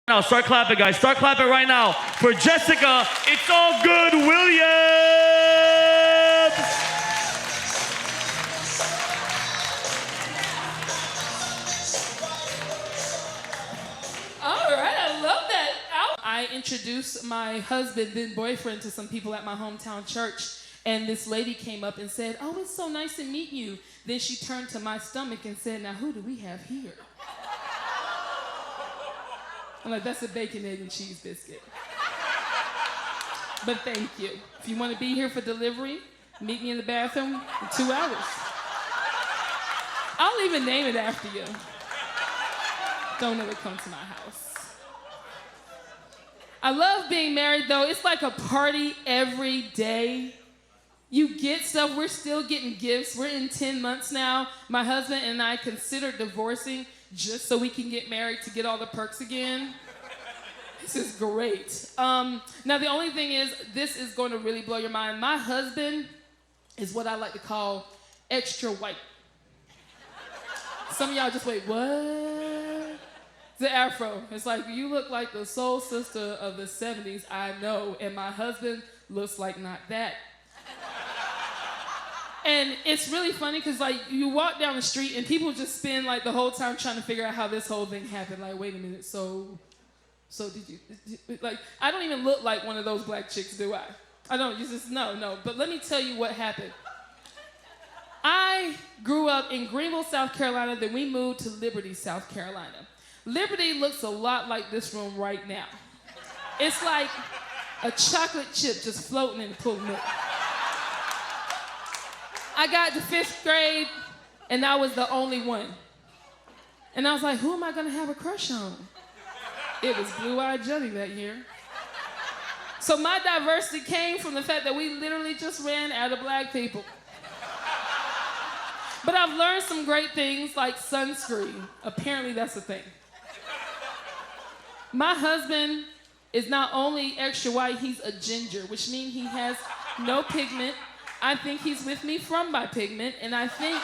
Now, start clapping, guys. Start clapping right now for Jessica. It's all good, Williams. All right, I love that. I introduced my husband, then boyfriend, to some people at my hometown church, and this lady came up and said, "Oh, it's so nice to meet you." Then she turned to my stomach and said, "Now, who do we have here?" I'm like, "That's a bacon, egg, and cheese biscuit." But thank you. If you want to be here for delivery, meet me in the bathroom in 2 hours. I'll even name it after you. Don't ever come to my house. I love being married, though. It's like a party every day. You get stuff. We're still getting gifts. We're in 10 months now. My husband and I considered divorcing just so we can get married to get all the perks again. This is great. Now, the only thing is, this is going to really blow your mind. My husband is what I like to call extra white. Some of y'all just wait, what? The afro. It's like, you look like the soul sister of the 70s, I know, and my husband looks like not that. And it's really funny because, like, you walk down the street and people just spend, like, the whole time trying to figure out how this whole thing happened. Like, wait a minute, so did you, like, I don't even look like one of those black chicks, do I? I don't, you just, no. But let me tell you what happened. I grew up in Greenville, South Carolina, then we moved to Liberty, South Carolina. Liberty looks a lot like this room right now. It's like a chocolate chip just floating in the pool of milk. I got to 5th grade, and I was the only one. And I was like, who am I gonna have a crush on? It was Blue-Eyed Jelly that year. So my diversity came from the fact that we literally just ran out of black people. But I've learned some great things like sunscreen. Apparently that's a thing. My husband is not only extra white, he's a ginger, which means he has no pigment. I think he's with me from my pigment, and I think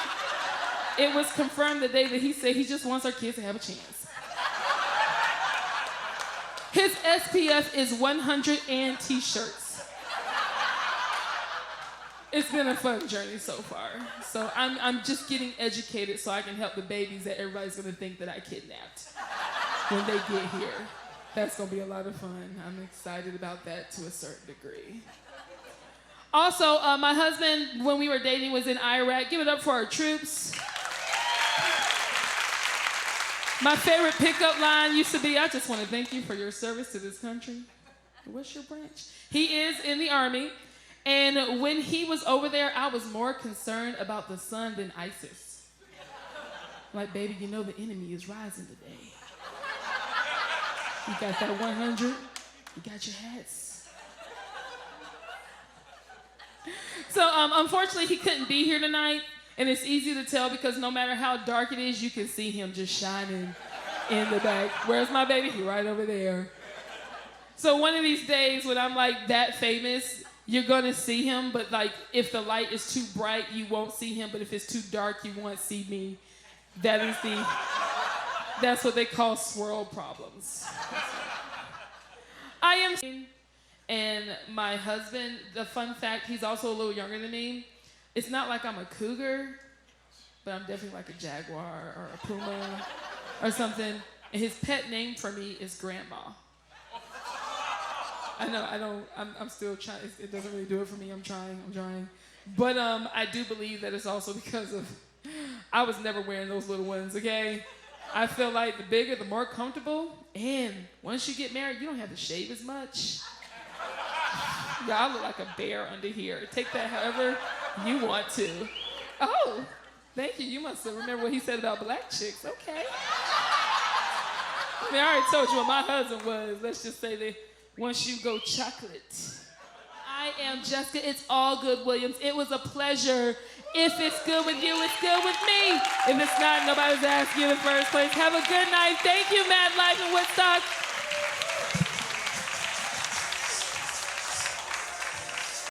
it was confirmed the day that he said he just wants our kids to have a chance. His SPF is 100 and t-shirts. It's been a fun journey so far. So I'm just getting educated so I can help the babies that everybody's gonna think that I kidnapped when they get here. That's gonna be a lot of fun. I'm excited about that to a certain degree. Also, my husband, when we were dating, was in Iraq. Give it up for our troops. My favorite pickup line used to be, "I just want to thank you for your service to this country." What's your branch? He is in the Army. And when he was over there, I was more concerned about the sun than ISIS. Like, baby, you know the enemy is rising today. You got that 100? You got your hats? So, unfortunately, he couldn't be here tonight, and it's easy to tell because no matter how dark it is, you can see him just shining in the back. Where's my baby? He right over there. So one of these days when I'm like that famous, you're gonna see him, but like if the light is too bright, you won't see him, but if it's too dark, you won't see me. That's what they call swirl problems. I am. And my husband, the fun fact, he's also a little younger than me. It's not like I'm a cougar, but I'm definitely like a jaguar or a puma or something. And his pet name for me is Grandma. I'm still trying. It doesn't really do it for me. I'm trying. But I do believe that it's also because of, I was never wearing those little ones, okay? I feel like the bigger, the more comfortable. And once you get married, you don't have to shave as much. Y'all look like a bear under here. Take that however you want to. Oh, thank you. You must have remembered what he said about black chicks. Okay. I mean, I already told you what my husband was. Let's just say that once you go chocolate. I am Jessica. It's all good, Williams. It was a pleasure. If it's good with you, it's good with me. If it's not, nobody's asking you in the first place. Have a good night. Thank you, Madlife and Woodstock.